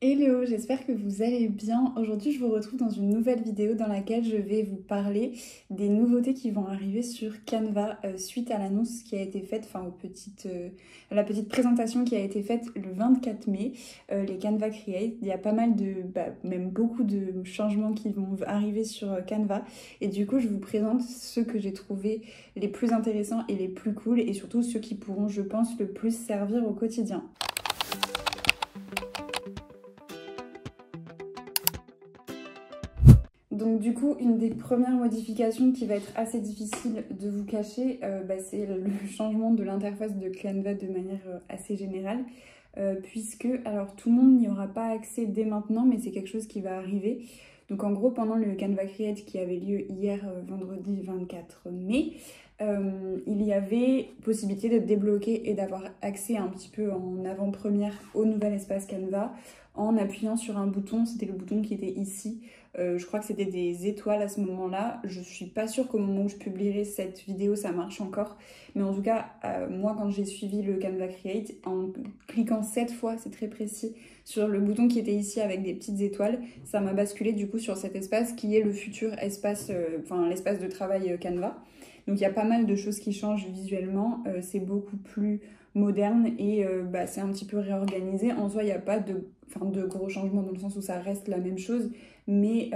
Hello, j'espère que vous allez bien. Aujourd'hui, je vous retrouve dans une nouvelle vidéo dans laquelle je vais vous parler des nouveautés qui vont arriver sur Canva suite à l'annonce qui a été faite, enfin à la petite présentation qui a été faite le 24 mai, les Canva Create. Il y a pas mal même beaucoup de changements qui vont arriver sur Canva. Et du coup, je vous présente ceux que j'ai trouvés les plus intéressants et les plus cool et surtout ceux qui pourront, je pense, le plus servir au quotidien. Donc du coup, une des premières modifications qui va être assez difficile de vous cacher, c'est le changement de l'interface de Canva de manière assez générale. Puisque, alors tout le monde n'y aura pas accès dès maintenant, mais c'est quelque chose qui va arriver. Donc en gros, pendant le Canva Create qui avait lieu hier, vendredi 24 mai, il y avait possibilité de débloquer et d'avoir accès un petit peu en avant-première au nouvel espace Canva en appuyant sur un bouton, c'était le bouton qui était ici. Je crois que c'était des étoiles à ce moment-là. Je suis pas sûre qu'au moment où je publierai cette vidéo, ça marche encore. Mais en tout cas, moi, quand j'ai suivi le Canva Create, en cliquant 7 fois, c'est très précis, sur le bouton qui était ici avec des petites étoiles, ça m'a basculé du coup sur cet espace qui est le futur espace, l'espace de travail Canva. Donc il y a pas mal de choses qui changent visuellement, c'est beaucoup plus moderne et c'est un petit peu réorganisé. En soi, il n'y a pas de gros changements dans le sens où ça reste la même chose, mais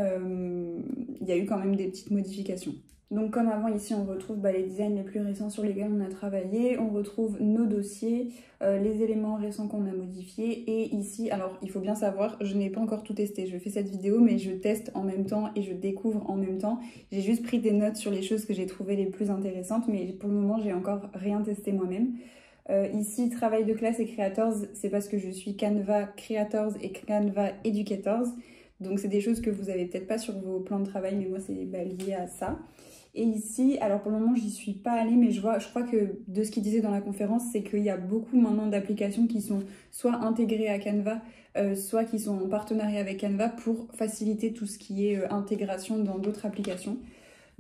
il y a eu quand même des petites modifications. Donc comme avant, ici on retrouve les designs les plus récents sur lesquels on a travaillé, on retrouve nos dossiers, les éléments récents qu'on a modifiés, et ici, alors il faut bien savoir, je n'ai pas encore tout testé, je fais cette vidéo mais je teste en même temps et je découvre en même temps. J'ai juste pris des notes sur les choses que j'ai trouvées les plus intéressantes, mais pour le moment j'ai encore rien testé moi-même. Ici, travail de classe et creators, c'est parce que je suis Canva Creators et Canva Educators. Donc c'est des choses que vous avez peut-être pas sur vos plans de travail, mais moi c'est lié à ça. Et ici, alors pour le moment j'y suis pas allée, mais je crois que de ce qu'il disait dans la conférence, c'est qu'il y a beaucoup maintenant d'applications qui sont soit intégrées à Canva, soit qui sont en partenariat avec Canva pour faciliter tout ce qui est intégration dans d'autres applications.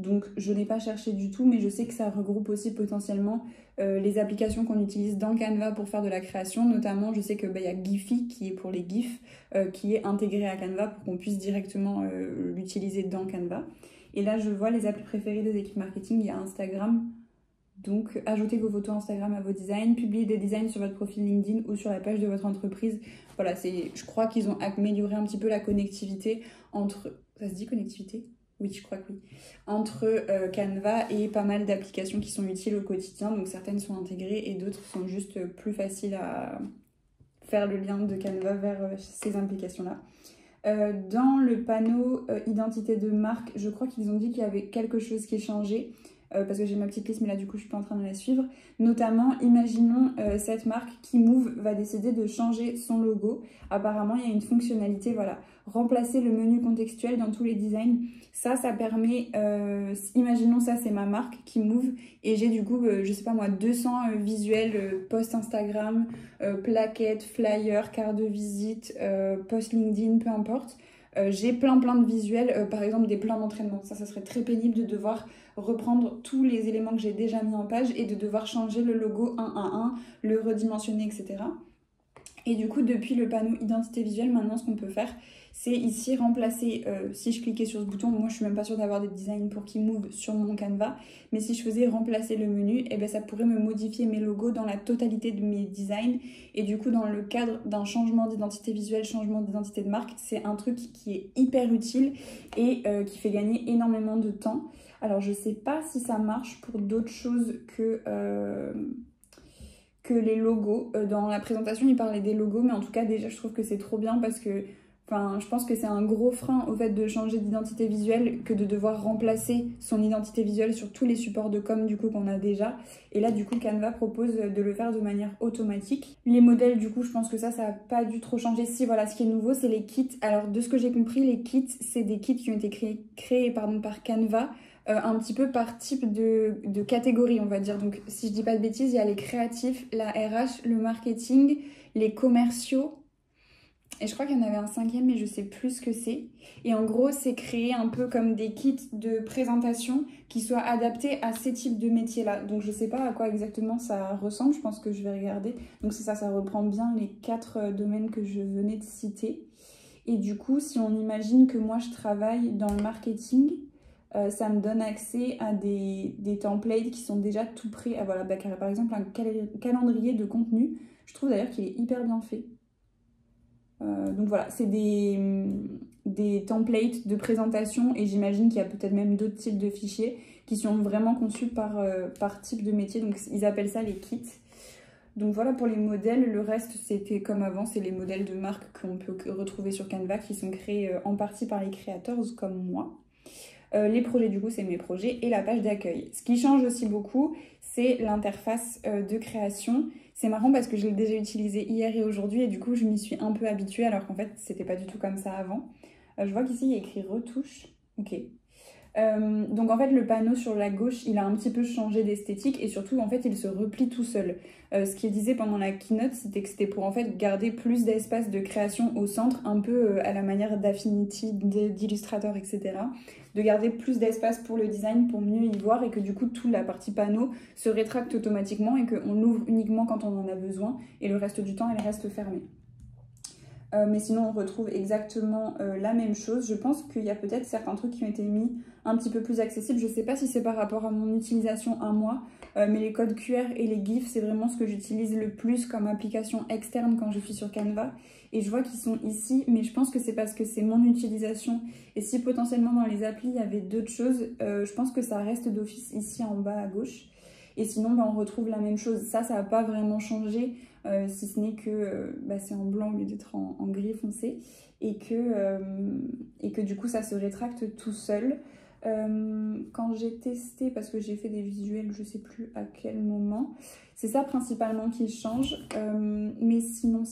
Donc je n'ai pas cherché du tout, mais je sais que ça regroupe aussi potentiellement les applications qu'on utilise dans Canva pour faire de la création. Notamment, je sais que y a Giphy qui est pour les GIFs, qui est intégré à Canva pour qu'on puisse directement l'utiliser dans Canva. Et là, je vois les applis préférées des équipes marketing, il y a Instagram. Donc, ajoutez vos photos Instagram à vos designs, publiez des designs sur votre profil LinkedIn ou sur la page de votre entreprise. Voilà, je crois qu'ils ont amélioré un petit peu la connectivité entre... Ça se dit connectivité ? Oui, je crois que oui. Entre Canva et pas mal d'applications qui sont utiles au quotidien. Donc certaines sont intégrées et d'autres sont juste plus faciles à faire le lien de Canva vers ces applications-là. Dans le panneau identité de marque, je crois qu'ils ont dit qu'il y avait quelque chose qui changeait. Parce que j'ai ma petite liste, mais là du coup je suis pas en train de la suivre. Notamment, imaginons cette marque Keymoove va décider de changer son logo. Apparemment, il y a une fonctionnalité, voilà, remplacer le menu contextuel dans tous les designs. Ça permet, imaginons ça c'est ma marque Keymoove, et j'ai du coup, je sais pas moi, 200 visuels, post Instagram, plaquettes, flyers, cartes de visite, post LinkedIn, peu importe. J'ai plein de visuels, par exemple des plans d'entraînement. Ça serait très pénible de devoir reprendre tous les éléments que j'ai déjà mis en page et de devoir changer le logo un à un, le redimensionner, etc. Et du coup, depuis le panneau identité visuelle, maintenant, ce qu'on peut faire, c'est ici remplacer, si je cliquais sur ce bouton, moi je suis même pas sûre d'avoir des designs pour Keymoove sur mon Canva, mais si je faisais remplacer le menu, ça pourrait me modifier mes logos dans la totalité de mes designs. Et du coup, dans le cadre d'un changement d'identité visuelle, changement d'identité de marque, c'est un truc qui est hyper utile et qui fait gagner énormément de temps. Alors je sais pas si ça marche pour d'autres choses que les logos. Dans la présentation, il parlait des logos, mais en tout cas, déjà, je trouve que c'est trop bien parce que je pense que c'est un gros frein au fait de changer d'identité visuelle que de devoir remplacer son identité visuelle sur tous les supports de com du coup qu'on a déjà. Et là, du coup, Canva propose de le faire de manière automatique. Les modèles, du coup, je pense que ça n'a pas dû trop changer. Si, voilà, ce qui est nouveau, c'est les kits. Alors, de ce que j'ai compris, les kits, c'est des kits qui ont été créés par Canva. Un petit peu par type de catégorie, on va dire. Donc, si je dis pas de bêtises, il y a les créatifs, la RH, le marketing, les commerciaux Et je crois qu'il y en avait un cinquième, mais je sais plus ce que c'est. Et en gros, c'est créer un peu comme des kits de présentation qui soient adaptés à ces types de métiers-là. Donc je sais pas à quoi exactement ça ressemble, je pense que je vais regarder. Donc c'est ça, ça reprend bien les 4 domaines que je venais de citer. Et du coup, si on imagine que moi je travaille dans le marketing, ça me donne accès à des templates qui sont déjà tout prêts. Ah, voilà, bah, par exemple un calendrier de contenu. Je trouve d'ailleurs qu'il est hyper bien fait. Donc voilà, c'est des templates de présentation et j'imagine qu'il y a peut-être même d'autres types de fichiers qui sont vraiment conçus par type de métier. Donc ils appellent ça les kits. Donc voilà pour les modèles, le reste c'était comme avant, c'est les modèles de marque qu'on peut retrouver sur Canva qui sont créés en partie par les créateurs comme moi. Les projets du coup c'est mes projets et la page d'accueil. Ce qui change aussi beaucoup c'est l'interface de création. C'est marrant parce que je l'ai déjà utilisé hier et aujourd'hui et du coup je m'y suis un peu habituée alors qu'en fait c'était pas du tout comme ça avant. Je vois qu'ici il y a écrit retouche, ok. Donc en fait le panneau sur la gauche il a un petit peu changé d'esthétique et surtout en fait il se replie tout seul. Ce qu'il disait pendant la keynote c'était que c'était pour en fait garder plus d'espace de création au centre, un peu à la manière d'Affinity, d'Illustrator, etc. De garder plus d'espace pour le design pour mieux y voir et que du coup toute la partie panneau se rétracte automatiquement et qu'on l'ouvre uniquement quand on en a besoin et le reste du temps elle reste fermée. Mais sinon on retrouve exactement la même chose. Je pense qu'il y a peut-être certains trucs qui ont été mis un petit peu plus accessibles. Je sais pas si c'est par rapport à mon utilisation à moi, mais les codes QR et les GIFs c'est vraiment ce que j'utilise le plus comme application externe quand je suis sur Canva. Et je vois qu'ils sont ici, mais je pense que c'est parce que c'est mon utilisation. Et si potentiellement dans les applis il y avait d'autres choses, je pense que ça reste d'office ici en bas à gauche. Et sinon, bah, on retrouve la même chose. Ça n'a pas vraiment changé, si ce n'est que c'est en blanc au lieu d'être en gris foncé. Et que du coup, ça se rétracte tout seul. Quand j'ai testé, parce que j'ai fait des visuels, je ne sais plus à quel moment, c'est ça principalement qui change. Mais sinon...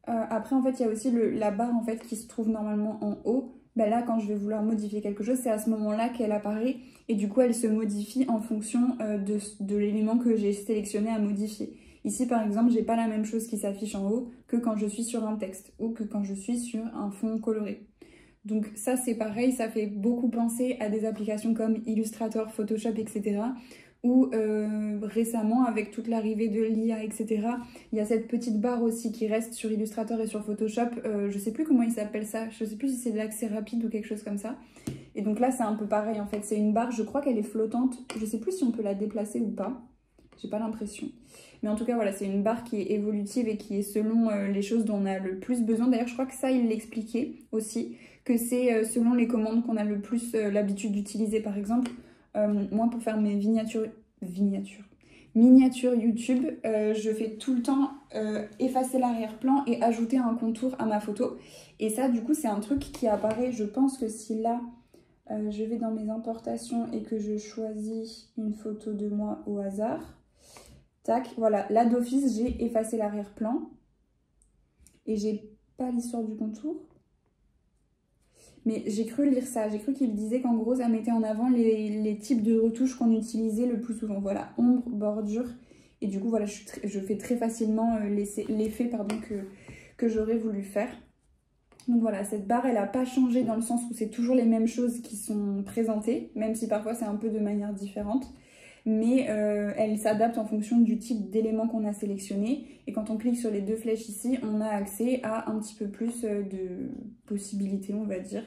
après, en fait, il y a aussi la barre en fait, qui se trouve normalement en haut. Ben là, quand je vais vouloir modifier quelque chose, c'est à ce moment-là qu'elle apparaît et du coup, elle se modifie en fonction de l'élément que j'ai sélectionné à modifier. Ici, par exemple, j'ai pas la même chose qui s'affiche en haut que quand je suis sur un texte ou que quand je suis sur un fond coloré. Donc ça, c'est pareil, ça fait beaucoup penser à des applications comme Illustrator, Photoshop, etc. Ou récemment, avec toute l'arrivée de l'IA, etc., il y a cette petite barre aussi qui reste sur Illustrator et sur Photoshop. Je sais plus comment il s'appelle ça, je sais plus si c'est de l'accès rapide ou quelque chose comme ça. Et donc là, c'est un peu pareil en fait. C'est une barre, je crois qu'elle est flottante. Je sais plus si on peut la déplacer ou pas. J'ai pas l'impression. Mais en tout cas, voilà, c'est une barre qui est évolutive et qui est selon les choses dont on a le plus besoin. D'ailleurs, je crois que ça, il l'expliquait aussi, que c'est selon les commandes qu'on a le plus l'habitude d'utiliser. Par exemple, moi, pour faire mes miniatures YouTube, je fais tout le temps effacer l'arrière-plan et ajouter un contour à ma photo. Et ça, du coup, c'est un truc qui apparaît, je pense que si là, je vais dans mes importations et que je choisis une photo de moi au hasard, tac, voilà, là d'office, j'ai effacé l'arrière-plan et j'ai pas l'histoire du contour. Mais j'ai cru lire ça, j'ai cru qu'il disait qu'en gros ça mettait en avant les types de retouches qu'on utilisait le plus souvent. Voilà, ombre, bordure, et du coup voilà, je fais très facilement l'effet que j'aurais voulu faire. Donc voilà, cette barre elle n'a pas changé dans le sens où c'est toujours les mêmes choses qui sont présentées, même si parfois c'est un peu de manière différente. Mais elle s'adapte en fonction du type d'élément qu'on a sélectionné. Et quand on clique sur les deux flèches ici, on a accès à un petit peu plus de possibilités, on va dire.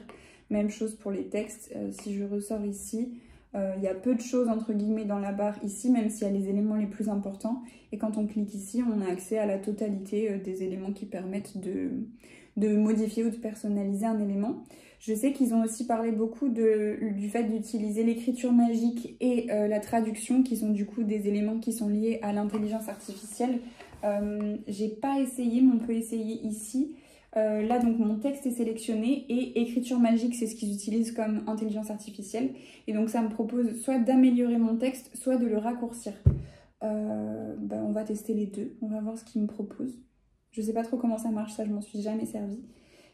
Même chose pour les textes. Si je ressors ici, il y a peu de choses entre guillemets dans la barre ici, même s'il y a les éléments les plus importants. Et quand on clique ici, on a accès à la totalité des éléments qui permettent de modifier ou de personnaliser un élément. Je sais qu'ils ont aussi parlé beaucoup du fait d'utiliser l'écriture magique et la traduction, qui sont du coup des éléments qui sont liés à l'intelligence artificielle. J'ai pas essayé, mais on peut essayer ici. Là, donc, mon texte est sélectionné et écriture magique, c'est ce qu'ils utilisent comme intelligence artificielle. Et donc, ça me propose soit d'améliorer mon texte, soit de le raccourcir. On va tester les deux. On va voir ce qu'ils me proposent. Je sais pas trop comment ça marche, ça, je m'en suis jamais servi.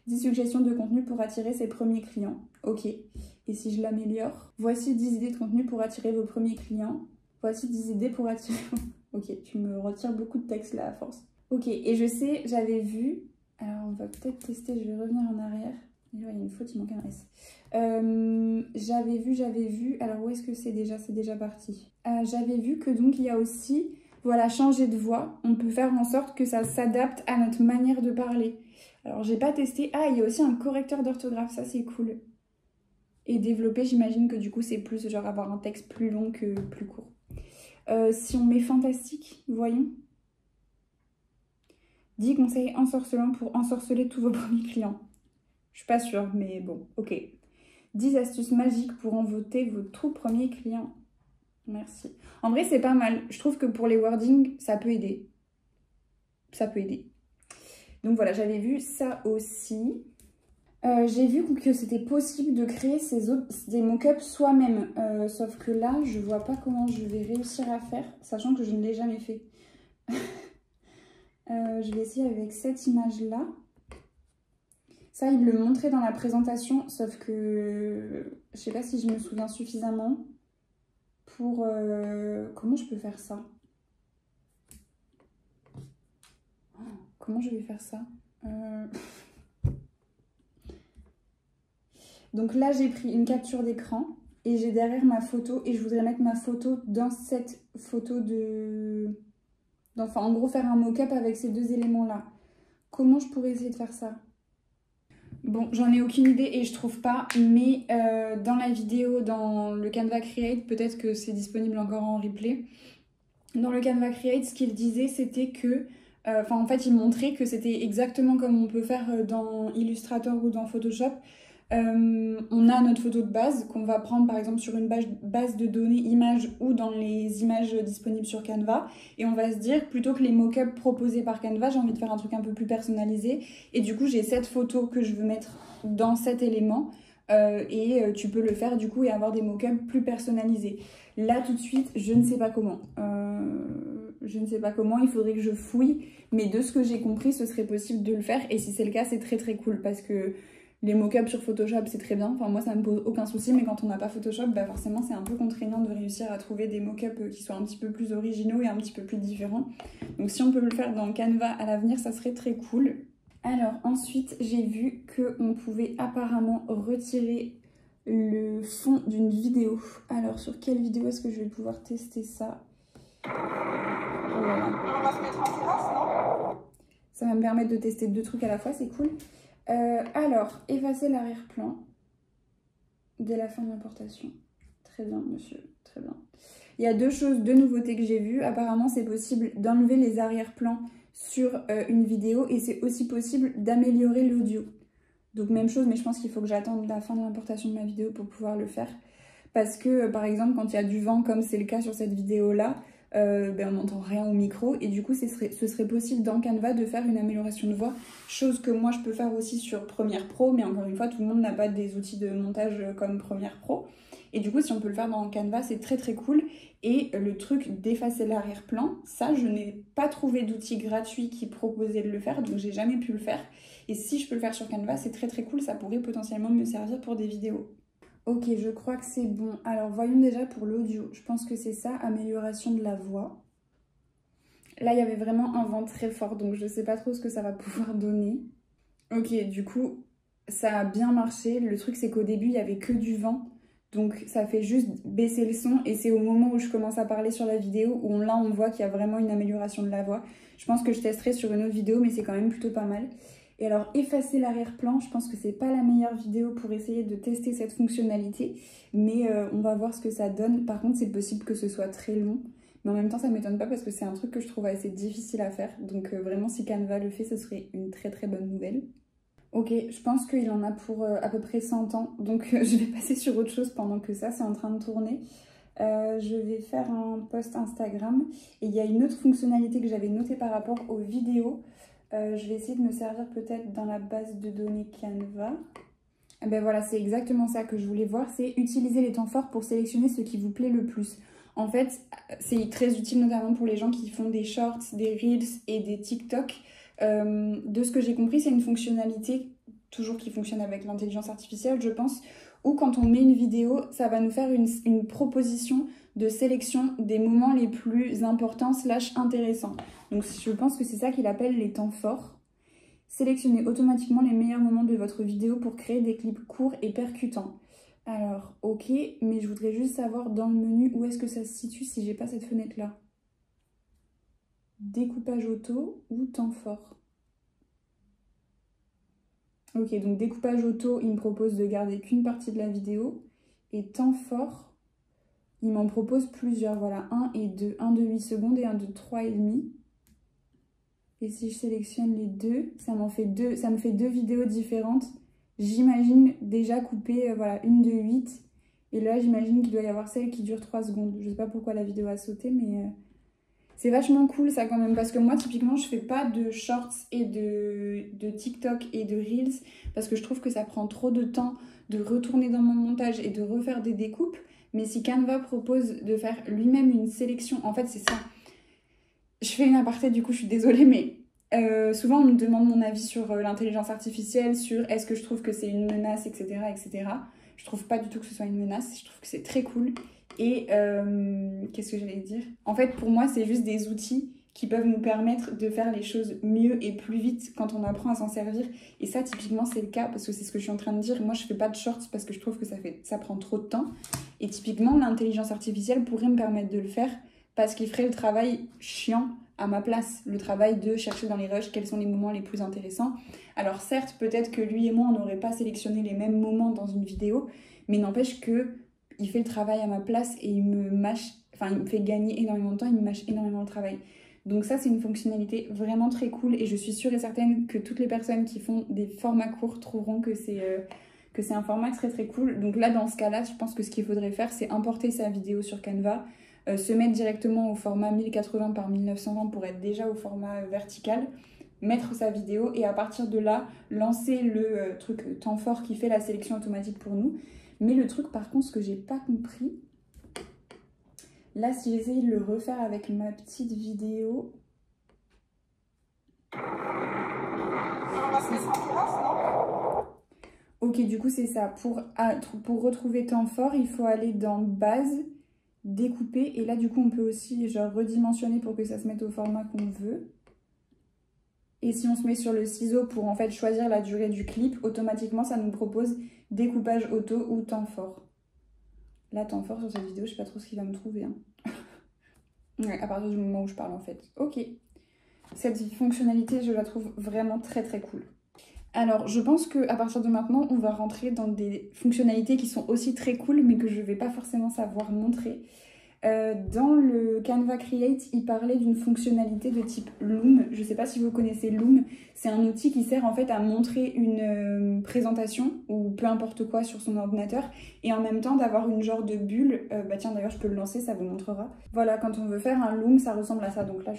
10 suggestions de contenu pour attirer ses premiers clients. Ok. Et si je l'améliore? Voici 10 idées de contenu pour attirer vos premiers clients. Voici 10 idées pour attirer... Ok, tu me retires beaucoup de texte là à force. Ok, et je sais, j'avais vu... Alors on va peut-être tester, je vais revenir en arrière. Il y a une faute, il manque un S. J'avais vu, alors où est-ce que c'est déjà? C'est déjà parti. J'avais vu que donc il y a aussi, voilà, changer de voix. On peut faire en sorte que ça s'adapte à notre manière de parler. Alors j'ai pas testé. Ah, il y a aussi un correcteur d'orthographe, ça c'est cool. Et développer, j'imagine que du coup c'est plus genre avoir un texte plus long que plus court. Si on met fantastique, voyons. 10 conseils ensorcelants pour ensorceler tous vos premiers clients. Je suis pas sûre, mais bon, ok. 10 astuces magiques pour envoûter vos tout premiers clients. Merci. En vrai, c'est pas mal. Je trouve que pour les wordings, ça peut aider. Ça peut aider. Donc voilà, j'avais vu ça aussi. J'ai vu que c'était possible de créer des mock-ups soi-même. Sauf que là, je vois pas comment je vais réussir à faire, sachant que je ne l'ai jamais fait. Je vais essayer avec cette image-là. Ça, il me le montrait dans la présentation, sauf que je sais pas si je me souviens suffisamment pour... Comment je peux faire ça? Comment je vais faire ça? Donc là, j'ai pris une capture d'écran et j'ai derrière ma photo et je voudrais mettre ma photo dans cette photo de... Enfin, en gros, faire un mock-up avec ces deux éléments-là. Comment je pourrais essayer de faire ça? Bon, j'en ai aucune idée et je trouve pas, mais dans la vidéo, dans le Canva Create, peut-être que c'est disponible encore en replay. Dans le Canva Create, ce qu'il disait, c'était que... en fait, il montrait que c'était exactement comme on peut faire dans Illustrator ou dans Photoshop. On a notre photo de base qu'on va prendre par exemple sur une base de données images ou dans les images disponibles sur Canva et on va se dire plutôt que les mock-ups proposés par Canva, j'ai envie de faire un truc un peu plus personnalisé et du coup j'ai cette photo que je veux mettre dans cet élément tu peux le faire du coup et avoir des mock-ups plus personnalisés. Là tout de suite je ne sais pas comment. Je ne sais pas comment, il faudrait que je fouille, mais de ce que j'ai compris ce serait possible de le faire et si c'est le cas c'est très très cool parce que les mock-ups sur Photoshop, c'est très bien. Enfin, moi, ça me pose aucun souci, mais quand on n'a pas Photoshop, bah forcément, c'est un peu contraignant de réussir à trouver des mock-ups qui soient un petit peu plus originaux et un petit peu plus différents. Donc, si on peut le faire dans Canva à l'avenir, ça serait très cool. Alors, ensuite, j'ai vu qu'on pouvait apparemment retirer le fond d'une vidéo. Alors, sur quelle vidéo est-ce que je vais pouvoir tester ça? Voilà. On va se mettre en place, non? Ça va me permettre de tester deux trucs à la fois, c'est cool. Alors, effacer l'arrière-plan dès la fin de l'importation. Très bien, monsieur, très bien. Il y a deux nouveautés que j'ai vues. Apparemment, c'est possible d'enlever les arrière-plans sur une vidéo et c'est aussi possible d'améliorer l'audio. Donc, même chose, mais je pense qu'il faut que j'attende la fin de l'importation de ma vidéo pour pouvoir le faire. Parce que, par exemple, quand il y a du vent, comme c'est le cas sur cette vidéo-là, on n'entend rien au micro et du coup ce serait possible dans Canva de faire une amélioration de voix, chose que moi je peux faire aussi sur Premiere Pro, mais encore une fois tout le monde n'a pas des outils de montage comme Premiere Pro et du coup si on peut le faire dans Canva c'est très très cool. Et le truc d'effacer l'arrière-plan, ça je n'ai pas trouvé d'outil gratuit qui proposait de le faire, donc j'ai jamais pu le faire et si je peux le faire sur Canva c'est très très cool, ça pourrait potentiellement me servir pour des vidéos. Ok, je crois que c'est bon. Alors, voyons déjà pour l'audio. Je pense que c'est ça, amélioration de la voix. Là, il y avait vraiment un vent très fort, donc je ne sais pas trop ce que ça va pouvoir donner. Ok, du coup, ça a bien marché. Le truc, c'est qu'au début, il n'y avait que du vent. Donc, ça fait juste baisser le son. Et c'est au moment où je commence à parler sur la vidéo où là, on voit qu'il y a vraiment une amélioration de la voix. Je pense que je testerai sur une autre vidéo, mais c'est quand même plutôt pas mal. Et alors, effacer l'arrière-plan, je pense que c'est pas la meilleure vidéo pour essayer de tester cette fonctionnalité. Mais on va voir ce que ça donne. Par contre, c'est possible que ce soit très long. Mais en même temps, ça m'étonne pas parce que c'est un truc que je trouve assez difficile à faire. Donc vraiment, si Canva le fait, ce serait une très très bonne nouvelle. Ok, je pense qu'il en a pour à peu près 100 ans. Donc je vais passer sur autre chose pendant que ça, c'est en train de tourner. Je vais faire un post Instagram. Et il y a une autre fonctionnalité que j'avais notée par rapport aux vidéos. Je vais essayer de me servir peut-être dans la base de données Canva. Ben voilà, c'est exactement ça que je voulais voir, c'est utiliser les temps forts pour sélectionner ce qui vous plaît le plus. En fait, c'est très utile notamment pour les gens qui font des shorts, des reels et des TikTok. De ce que j'ai compris, c'est une fonctionnalité toujours qui fonctionne avec l'intelligence artificielle, je pense, où quand on met une vidéo, ça va nous faire une proposition de sélection des moments les plus importants / intéressants. Donc je pense que c'est ça qu'il appelle les temps forts. Sélectionnez automatiquement les meilleurs moments de votre vidéo pour créer des clips courts et percutants. Alors, ok, mais je voudrais juste savoir dans le menu où est-ce que ça se situe si j'ai pas cette fenêtre-là. Découpage auto ou temps fort? Ok, donc découpage auto, il me propose de garder qu'une partie de la vidéo. Et temps fort, il m'en propose plusieurs. Voilà, 1 et 2. Un de 8 secondes et un de 3,5. Et si je sélectionne les deux, ça me fait deux vidéos différentes. J'imagine déjà couper voilà, une de 8. Et là, j'imagine qu'il doit y avoir celle qui dure 3 secondes. Je sais pas pourquoi la vidéo a sauté, mais c'est vachement cool ça quand même. Parce que moi, typiquement, je fais pas de shorts et de TikTok et de Reels. Parce que je trouve que ça prend trop de temps de retourner dans mon montage et de refaire des découpes. Mais si Canva propose de faire lui-même une sélection, en fait, c'est ça. Je fais une aparté, du coup, je suis désolée, mais souvent, on me demande mon avis sur l'intelligence artificielle, sur est-ce que je trouve que c'est une menace, etc., etc. Je trouve pas du tout que ce soit une menace, je trouve que c'est très cool. Et qu'est-ce que j'allais dire? En fait, pour moi, c'est juste des outils qui peuvent nous permettre de faire les choses mieux et plus vite quand on apprend à s'en servir. Et ça, typiquement, c'est le cas, parce que c'est ce que je suis en train de dire. Moi, je fais pas de shorts parce que je trouve que ça prend trop de temps. Et typiquement, l'intelligence artificielle pourrait me permettre de le faire parce qu'il ferait le travail chiant à ma place, le travail de chercher dans les rushs quels sont les moments les plus intéressants. Alors certes, peut-être que lui et moi, on n'aurait pas sélectionné les mêmes moments dans une vidéo, mais n'empêche que il fait le travail à ma place et il me fait gagner énormément de temps, il me mâche énormément le travail. Donc ça, c'est une fonctionnalité vraiment très cool et je suis sûre et certaine que toutes les personnes qui font des formats courts trouveront que c'est un format très très cool. Donc là, dans ce cas-là, je pense que ce qu'il faudrait faire, c'est importer sa vidéo sur Canva, se mettre directement au format 1080 par 1920 pour être déjà au format vertical, mettre sa vidéo et à partir de là, lancer le truc temps fort qui fait la sélection automatique pour nous. Mais le truc par contre, ce que j'ai pas compris, là si j'essaye de le refaire avec ma petite vidéo... Ok, du coup c'est ça, pour retrouver temps fort, il faut aller dans base, découper, et là du coup on peut aussi genre redimensionner pour que ça se mette au format qu'on veut. Et si on se met sur le ciseau pour en fait choisir la durée du clip, automatiquement ça nous propose découpage auto ou temps fort. Là, temps fort sur cette vidéo, je sais pas trop ce qu'il va me trouver. Hein. Ouais, à partir du moment où je parle en fait. Ok. Cette fonctionnalité, je la trouve vraiment très très cool. Alors, je pense qu'à partir de maintenant, on va rentrer dans des fonctionnalités qui sont aussi très cool, mais que je vais pas forcément savoir montrer. Dans le Canva Create, il parlait d'une fonctionnalité de type Loom. Je ne sais pas si vous connaissez Loom. C'est un outil qui sert en fait à montrer une présentation ou peu importe quoi sur son ordinateur et en même temps d'avoir une genre de bulle. Bah tiens, d'ailleurs, je peux le lancer, ça vous montrera. Voilà, quand on veut faire un Loom, ça ressemble à ça. Donc là,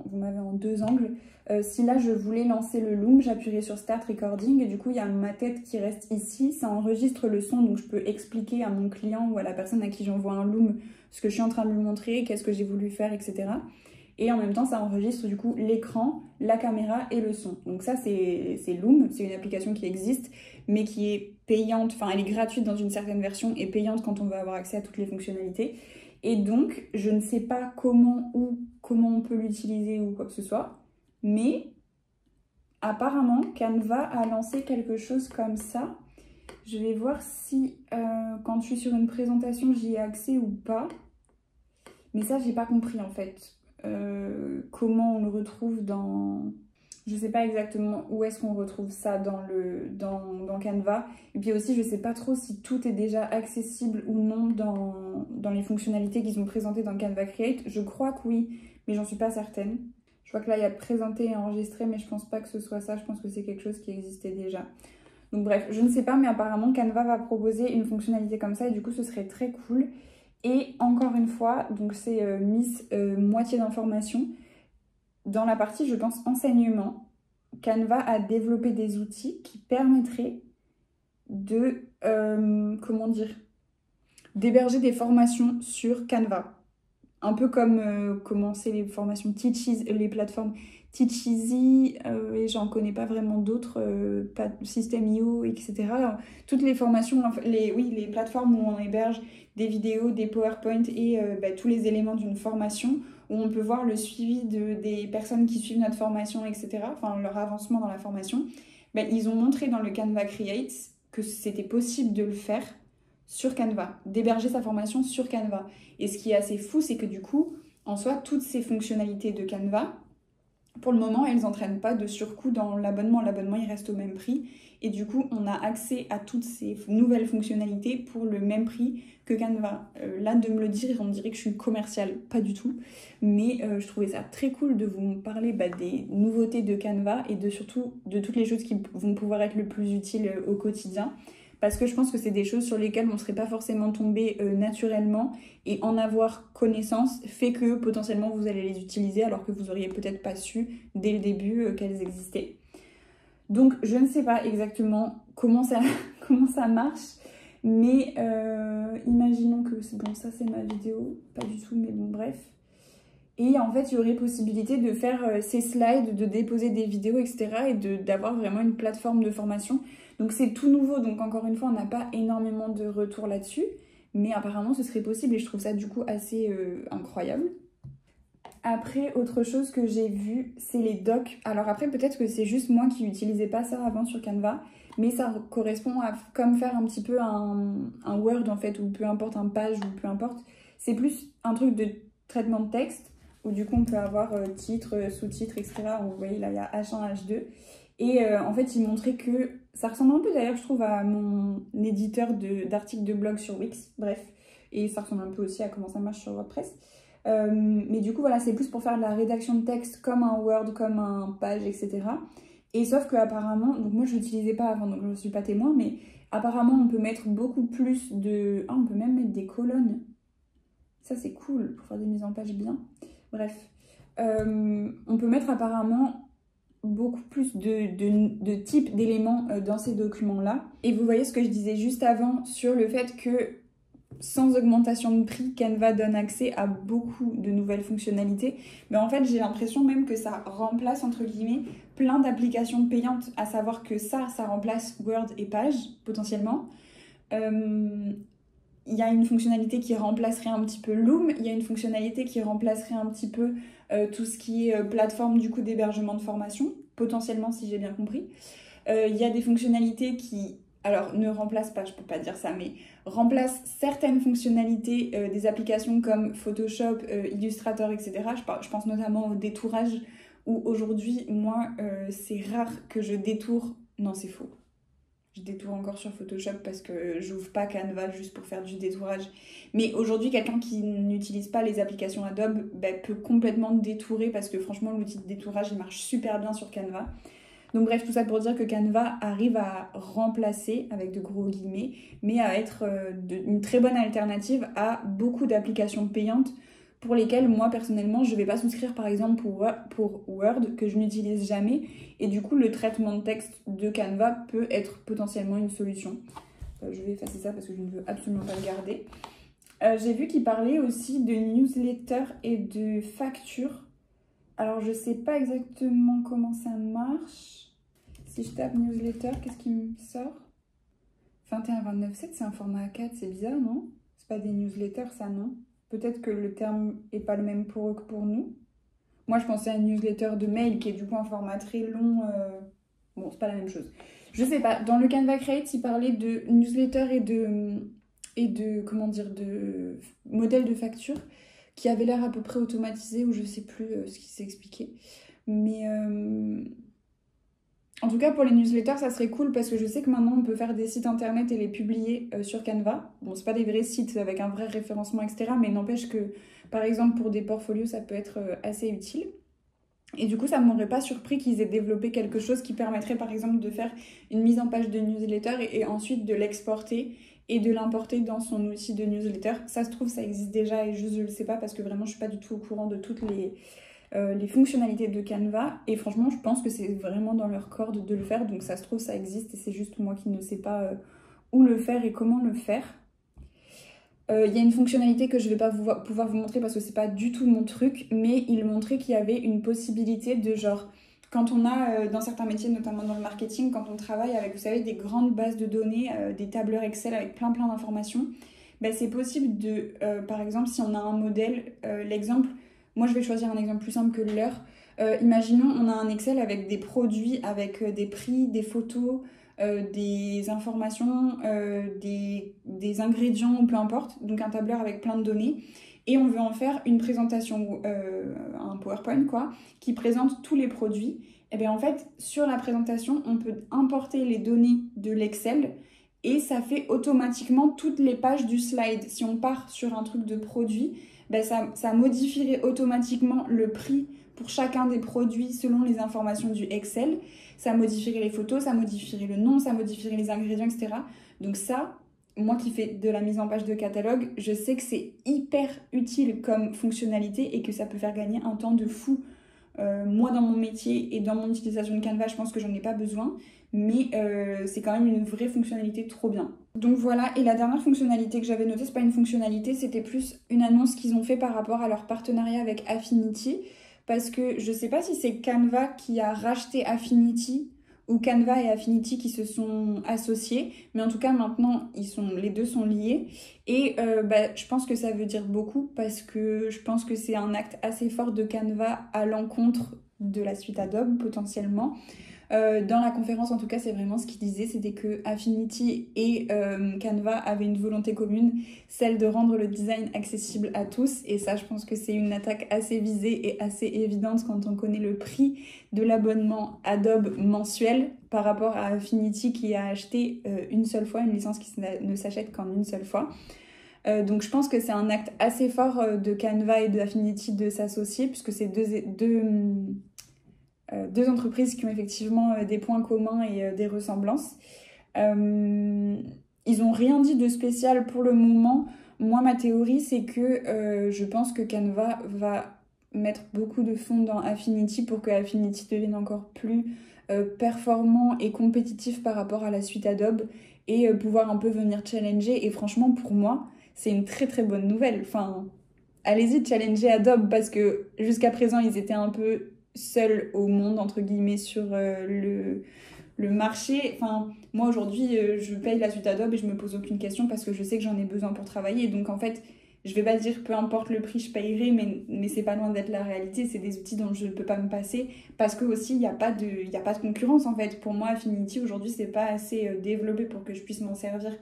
vous m'avez en 2 angles. Si là, je voulais lancer le Loom, j'appuierai sur Start Recording et du coup, il y a ma tête qui reste ici. Ça enregistre le son, donc je peux expliquer à mon client ou à la personne à qui j'envoie un Loom ce que je suis en train de lui montrer, qu'est-ce que j'ai voulu faire, etc. Et en même temps, ça enregistre du coup l'écran, la caméra et le son. Donc ça, c'est Loom, c'est une application qui existe, mais qui est payante, enfin elle est gratuite dans une certaine version et payante quand on veut avoir accès à toutes les fonctionnalités. Et donc, je ne sais pas comment on peut l'utiliser ou quoi que ce soit, mais apparemment, Canva a lancé quelque chose comme ça. Je vais voir si, quand je suis sur une présentation, j'y ai accès ou pas. Mais ça, j'ai pas compris en fait. Comment on le retrouve dans... Je sais pas exactement où est-ce qu'on retrouve ça dans Canva. Et puis aussi, je sais pas trop si tout est déjà accessible ou non dans les fonctionnalités qu'ils ont présentées dans Canva Create. Je crois que oui, mais j'en suis pas certaine. Je vois que là, il y a présenter et enregistrer, mais je pense pas que ce soit ça. Je pense que c'est quelque chose qui existait déjà. Donc bref, je ne sais pas, mais apparemment Canva va proposer une fonctionnalité comme ça et du coup, ce serait très cool. Et encore une fois, donc c'est Miss moitié d'information. Dans la partie, je pense, enseignement, Canva a développé des outils qui permettraient de, comment dire, d'héberger des formations sur Canva. Un peu comme comment c'est les formations Teaches, les plateformes Teacheasy, et j'en connais pas vraiment d'autres, System.io, etc. Toutes les formations, les plateformes où on héberge des vidéos, des PowerPoint et tous les éléments d'une formation, où on peut voir le suivi des personnes qui suivent notre formation, etc. Enfin, leur avancement dans la formation. Ils ont montré dans le Canva Create que c'était possible de le faire sur Canva, d'héberger sa formation sur Canva. Et ce qui est assez fou, c'est que du coup, en soi, toutes ces fonctionnalités de Canva, pour le moment, elles n'entraînent pas de surcoût dans l'abonnement. L'abonnement, il reste au même prix. Et du coup, on a accès à toutes ces nouvelles fonctionnalités pour le même prix que Canva. Là, de me le dire, on dirait que je suis commerciale. Pas du tout. Mais je trouvais ça très cool de vous parler des nouveautés de Canva et surtout de toutes les choses qui vont pouvoir être le plus utiles au quotidien. Parce que je pense que c'est des choses sur lesquelles on ne serait pas forcément tombé naturellement, et en avoir connaissance fait que potentiellement vous allez les utiliser alors que vous auriez peut-être pas su dès le début qu'elles existaient. Donc je ne sais pas exactement comment ça marche, mais imaginons que bon, ça c'est ma vidéo, pas du tout, mais bon bref. Et en fait, il y aurait possibilité de faire ces slides, de déposer des vidéos, etc. et d'avoir vraiment une plateforme de formation. Donc c'est tout nouveau, donc encore une fois, on n'a pas énormément de retours là-dessus. Mais apparemment, ce serait possible et je trouve ça du coup assez incroyable. Après, autre chose que j'ai vu, c'est les docs. Alors après, peut-être que c'est juste moi qui n'utilisais pas ça avant sur Canva, mais ça correspond à comme faire un petit peu un Word en fait, ou peu importe, un page, ou peu importe. C'est plus un truc de traitement de texte, où du coup on peut avoir titre, sous-titre, etc. Vous voyez là, il y a H1, H2. Et en fait, il montrait que ça ressemble un peu d'ailleurs, je trouve, à mon éditeur d'articles de blog sur Wix. Bref, et ça ressemble un peu aussi à comment ça marche sur WordPress. Mais du coup, voilà, c'est plus pour faire de la rédaction de texte comme un Word, comme un page, etc. Et sauf que apparemment, donc moi je l'utilisais pas avant, donc je ne suis pas témoin, mais apparemment on peut mettre beaucoup plus de... Ah, on peut même mettre des colonnes. Ça c'est cool pour faire des mises en page bien. Bref, on peut mettre apparemment beaucoup plus de types d'éléments dans ces documents-là. Et vous voyez ce que je disais juste avant sur le fait que sans augmentation de prix, Canva donne accès à beaucoup de nouvelles fonctionnalités. Mais en fait, j'ai l'impression même que ça remplace, entre guillemets, plein d'applications payantes, à savoir que ça remplace Word et Page, potentiellement. Il y a une fonctionnalité qui remplacerait un petit peu Loom, il y a une fonctionnalité qui remplacerait un petit peu tout ce qui est plateforme du coup d'hébergement de formation, potentiellement si j'ai bien compris. Il y a des fonctionnalités qui, alors ne remplacent pas, je peux pas dire ça, mais remplacent certaines fonctionnalités des applications comme Photoshop, Illustrator, etc. Je pense notamment au détourage, où aujourd'hui, moi, c'est rare que je détourne. Non, c'est faux. Je détourne encore sur Photoshop parce que j'ouvre pas Canva juste pour faire du détourage. Mais aujourd'hui, quelqu'un qui n'utilise pas les applications Adobe peut complètement détourer parce que franchement, l'outil de détourage, il marche super bien sur Canva. Donc bref, tout ça pour dire que Canva arrive à remplacer, avec de gros guillemets, mais à être une très bonne alternative à beaucoup d'applications payantes pour lesquelles moi personnellement je ne vais pas souscrire par exemple pour Word que je n'utilise jamais, et du coup le traitement de texte de Canva peut être potentiellement une solution. Je vais effacer ça parce que je ne veux absolument pas le garder. J'ai vu qu'il parlait aussi de newsletter et de factures. Alors je sais pas exactement comment ça marche. Si je tape newsletter, qu'est-ce qui me sort? 21-29-7, c'est un format A4, c'est bizarre, non? C'est pas des newsletters, ça, non? Peut-être que le terme est pas le même pour eux que pour nous. Moi, je pensais à une newsletter de mail qui est du coup un format très long. Bon, c'est pas la même chose. Je sais pas. Dans le Canva Create, il parlait de newsletter et de comment dire, de modèle de facture qui avait l'air à peu près automatisé, ou je sais plus ce qui s'est expliqué. Mais en tout cas, pour les newsletters, ça serait cool parce que je sais que maintenant on peut faire des sites internet et les publier sur Canva. Bon, c'est pas des vrais sites avec un vrai référencement, etc. Mais n'empêche que, par exemple, pour des portfolios, ça peut être assez utile. Et du coup, ça ne m'aurait pas surpris qu'ils aient développé quelque chose qui permettrait, par exemple, de faire une mise en page de newsletter et ensuite de l'exporter et de l'importer dans son outil de newsletter. Ça se trouve, ça existe déjà et juste je le sais pas parce que vraiment, je suis pas du tout au courant de toutes les fonctionnalités de Canva, et franchement je pense que c'est vraiment dans leur corde de le faire, donc ça se trouve ça existe et c'est juste moi qui ne sais pas où le faire et comment le faire. Il y a une fonctionnalité que je vais pas pouvoir vous montrer parce que c'est pas du tout mon truc, mais il montrait qu'il y avait une possibilité de genre, quand on a dans certains métiers, notamment dans le marketing, quand on travaille avec, vous savez, des grandes bases de données, des tableurs Excel avec plein d'informations, ben, c'est possible de, par exemple, si on a un modèle, l'exemple, moi je vais choisir un exemple plus simple que le leur. Imaginons, on a un Excel avec des produits, avec des prix, des photos, des informations, des ingrédients ou peu importe, donc un tableur avec plein de données. Et on veut en faire une présentation, un PowerPoint quoi, qui présente tous les produits. Et bien en fait, sur la présentation, on peut importer les données de l'Excel et ça fait automatiquement toutes les pages du slide. Si on part sur un truc de produit, ben ça modifierait automatiquement le prix pour chacun des produits selon les informations du Excel. Ça modifierait les photos, ça modifierait le nom, ça modifierait les ingrédients, etc. Donc ça, moi qui fais de la mise en page de catalogue, je sais que c'est hyper utile comme fonctionnalité et que ça peut faire gagner un temps de fou. Moi, dans mon métier et dans mon utilisation de Canva, je pense que j'en ai pas besoin, mais c'est quand même une vraie fonctionnalité trop bien. Donc voilà, et la dernière fonctionnalité que j'avais notée, c'est pas une fonctionnalité, c'était plus une annonce qu'ils ont fait par rapport à leur partenariat avec Affinity, parce que je sais pas si c'est Canva qui a racheté Affinity ou Canva et Affinity qui se sont associés, mais en tout cas maintenant les deux sont liés et je pense que ça veut dire beaucoup parce que je pense que c'est un acte assez fort de Canva à l'encontre de la suite Adobe potentiellement. Dans la conférence en tout cas c'est vraiment ce qu'il disait, c'était que Affinity et Canva avaient une volonté commune, celle de rendre le design accessible à tous, et ça je pense que c'est une attaque assez visée et assez évidente quand on connaît le prix de l'abonnement Adobe mensuel par rapport à Affinity qui a acheté une seule fois une licence qui ne s'achète qu'en une seule fois. Donc je pense que c'est un acte assez fort de Canva et d'Affinity de s'associer puisque c'est deux entreprises qui ont effectivement des points communs et des ressemblances. Ils n'ont rien dit de spécial pour le moment. Moi, ma théorie, c'est que je pense que Canva va mettre beaucoup de fonds dans Affinity pour que Affinity devienne encore plus performant et compétitif par rapport à la suite Adobe et pouvoir un peu venir challenger. Et franchement, pour moi, c'est une très très bonne nouvelle. Enfin, allez-y, challenger Adobe parce que jusqu'à présent, ils étaient un peu seuls au monde, entre guillemets, sur le marché. Enfin, moi aujourd'hui, je paye la suite Adobe et je me pose aucune question parce que je sais que j'en ai besoin pour travailler. Donc en fait, je vais pas dire peu importe le prix, je payerai, mais c'est pas loin d'être la réalité. C'est des outils dont je ne peux pas me passer parce que aussi, il n'y a pas de concurrence en fait. Pour moi, Affinity aujourd'hui, c'est pas assez développé pour que je puisse m'en servir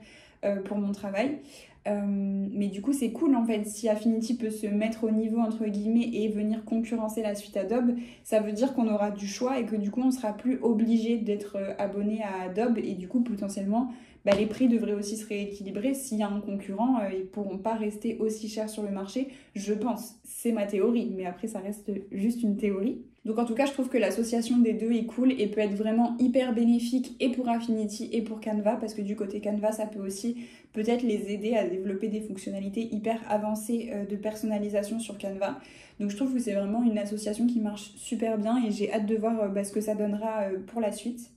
pour mon travail. Mais du coup c'est cool en fait, si Affinity peut se mettre au niveau entre guillemets et venir concurrencer la suite Adobe, ça veut dire qu'on aura du choix et que du coup on sera plus obligé d'être abonné à Adobe et du coup potentiellement les prix devraient aussi se rééquilibrer. S'il y a un concurrent, ils pourront pas rester aussi chers sur le marché, je pense. C'est ma théorie, mais après ça reste juste une théorie. Donc en tout cas, je trouve que l'association des deux est cool et peut être vraiment hyper bénéfique et pour Affinity et pour Canva, parce que du côté Canva, ça peut aussi peut-être les aider à développer des fonctionnalités hyper avancées de personnalisation sur Canva. Donc je trouve que c'est vraiment une association qui marche super bien et j'ai hâte de voir ce que ça donnera pour la suite.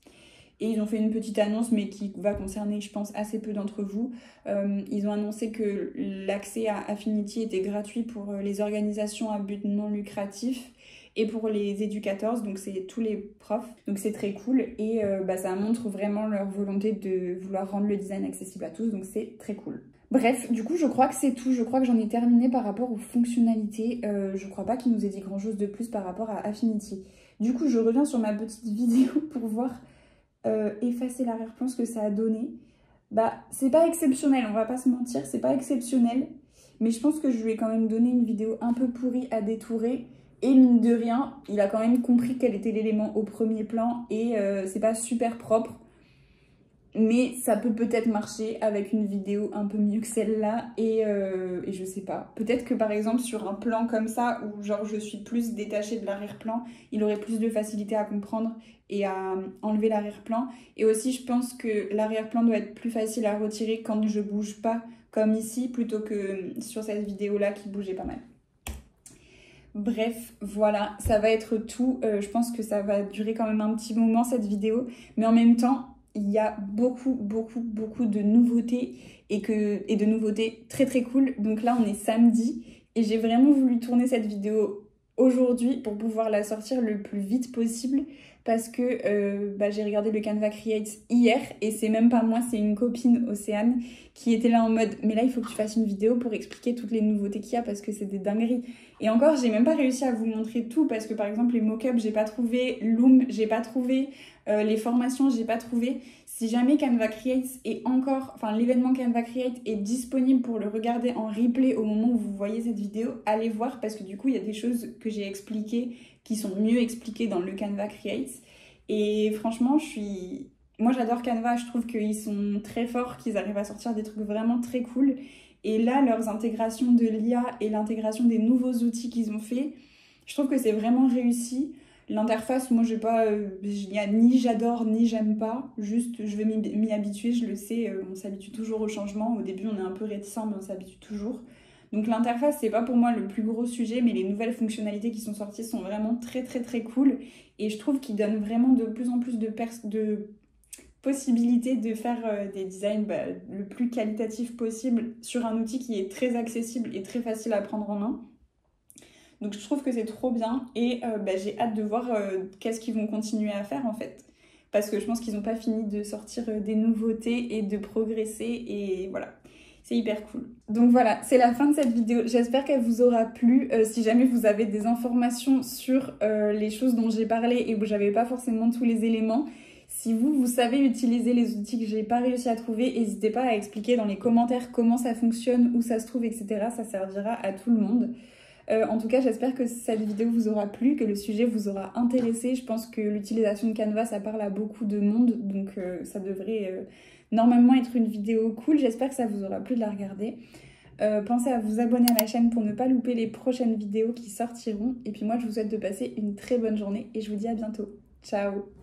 Et ils ont fait une petite annonce, mais qui va concerner, je pense, assez peu d'entre vous. Ils ont annoncé que l'accès à Affinity était gratuit pour les organisations à but non lucratif et pour les éducateurs, donc c'est tous les profs. Donc c'est très cool et ça montre vraiment leur volonté de vouloir rendre le design accessible à tous, donc c'est très cool. Bref, du coup, je crois que c'est tout. Je crois que j'en ai terminé par rapport aux fonctionnalités. Je crois pas qu'il nous ait dit grand chose de plus par rapport à Affinity. Du coup, je reviens sur ma petite vidéo pour voir effacer l'arrière-plan, ce que ça a donné. C'est pas exceptionnel, on va pas se mentir, c'est pas exceptionnel. Mais je pense que je lui ai quand même donné une vidéo un peu pourrie à détourer. Et mine de rien, il a quand même compris quel était l'élément au premier plan. Et c'est pas super propre. Mais ça peut peut-être marcher avec une vidéo un peu mieux que celle-là. Et je sais pas. Peut-être que par exemple sur un plan comme ça, où genre je suis plus détachée de l'arrière-plan, il aurait plus de facilité à comprendre et à enlever l'arrière-plan. Et aussi je pense que l'arrière-plan doit être plus facile à retirer quand je bouge pas comme ici, plutôt que sur cette vidéo-là qui bougeait pas mal. Bref, voilà, ça va être tout. Je pense que ça va durer quand même un petit moment cette vidéo. Mais en même temps, il y a beaucoup de nouveautés et de nouveautés très cool. Donc là, on est samedi et j'ai vraiment voulu tourner cette vidéo aujourd'hui pour pouvoir la sortir le plus vite possible parce que j'ai regardé le Canva Create hier et c'est même pas moi, c'est une copine, Océane, qui était là en mode mais là il faut que tu fasses une vidéo pour expliquer toutes les nouveautés qu'il y a parce que c'est des dingueries. Et encore, j'ai même pas réussi à vous montrer tout parce que par exemple les mock-ups j'ai pas trouvé, Loom j'ai pas trouvé, les formations j'ai pas trouvé. Si jamais Canva Create est encore, enfin l'événement Canva Create est disponible pour le regarder en replay au moment où vous voyez cette vidéo, allez voir parce que du coup il y a des choses que j'ai expliquées qui sont mieux expliquées dans le Canva Create. Et franchement, moi j'adore Canva, je trouve qu'ils sont très forts, qu'ils arrivent à sortir des trucs vraiment très cool. Et là, leurs intégrations de l'IA et l'intégration des nouveaux outils qu'ils ont fait, je trouve que c'est vraiment réussi. L'interface, moi, ni j'adore ni j'aime pas. Juste, je vais m'y habituer, je le sais, on s'habitue toujours au changement. Au début, on est un peu réticent, mais on s'habitue toujours. Donc l'interface, c'est pas pour moi le plus gros sujet, mais les nouvelles fonctionnalités qui sont sorties sont vraiment très cool. Et je trouve qu'ils donnent vraiment de plus en plus de possibilités de faire des designs le plus qualitatif possible sur un outil qui est très accessible et très facile à prendre en main. Donc je trouve que c'est trop bien et j'ai hâte de voir qu'est-ce qu'ils vont continuer à faire en fait. Parce que je pense qu'ils n'ont pas fini de sortir des nouveautés et de progresser et voilà. C'est hyper cool. Donc voilà, c'est la fin de cette vidéo. J'espère qu'elle vous aura plu. Si jamais vous avez des informations sur les choses dont j'ai parlé et où j'avais pas forcément tous les éléments, si vous savez utiliser les outils que j'ai pas réussi à trouver, n'hésitez pas à expliquer dans les commentaires comment ça fonctionne, où ça se trouve, etc. Ça servira à tout le monde. En tout cas, j'espère que cette vidéo vous aura plu, que le sujet vous aura intéressé. Je pense que l'utilisation de Canva, ça parle à beaucoup de monde, donc ça devrait normalement être une vidéo cool. J'espère que ça vous aura plu de la regarder. Pensez à vous abonner à la chaîne pour ne pas louper les prochaines vidéos qui sortiront. Et puis moi, je vous souhaite de passer une très bonne journée et je vous dis à bientôt. Ciao!